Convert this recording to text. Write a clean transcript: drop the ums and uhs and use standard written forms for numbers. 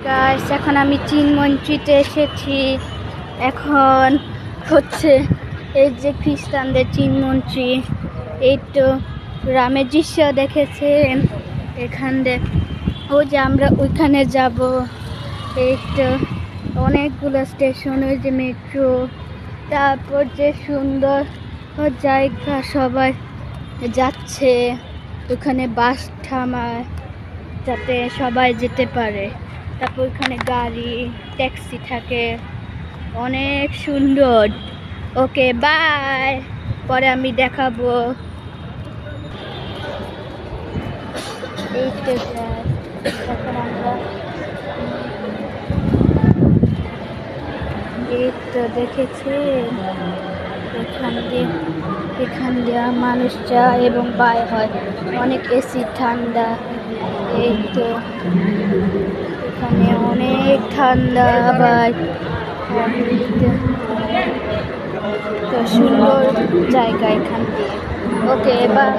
Guys, এখন আমি চিনমন্ত্রীতে এসেছি। এখন হচ্ছে এই যে খ্রিস্টানদের চিনমন্ত্রী, এই তো রামের দৃশ্য দেখেছেন এখান দিয়ে। ও যে আমরা ওইখানে যাব। এই তো অনেকগুলো স্টেশন, ওই যে মেট্রো, তারপর যে সুন্দর জায়গা, সবাই যাচ্ছে ওখানে, বাস থামায় যাতে সবাই যেতে পারে। তারপর ওখানে গাড়ি ট্যাক্সি থাকে, অনেক সুন্দর। ওকে বাই, পরে আমি দেখাবো। এই তো এখন আমরা এই তো দেখেছি এখান দিয়ে মানুষ যায় এবং বাই হয়, অনেক এসি ঠান্ডা। এই তো এখানে অনেক ঠান্ডা, আবার তো সুন্দর জায়গা এখান দিয়ে। Okay bye.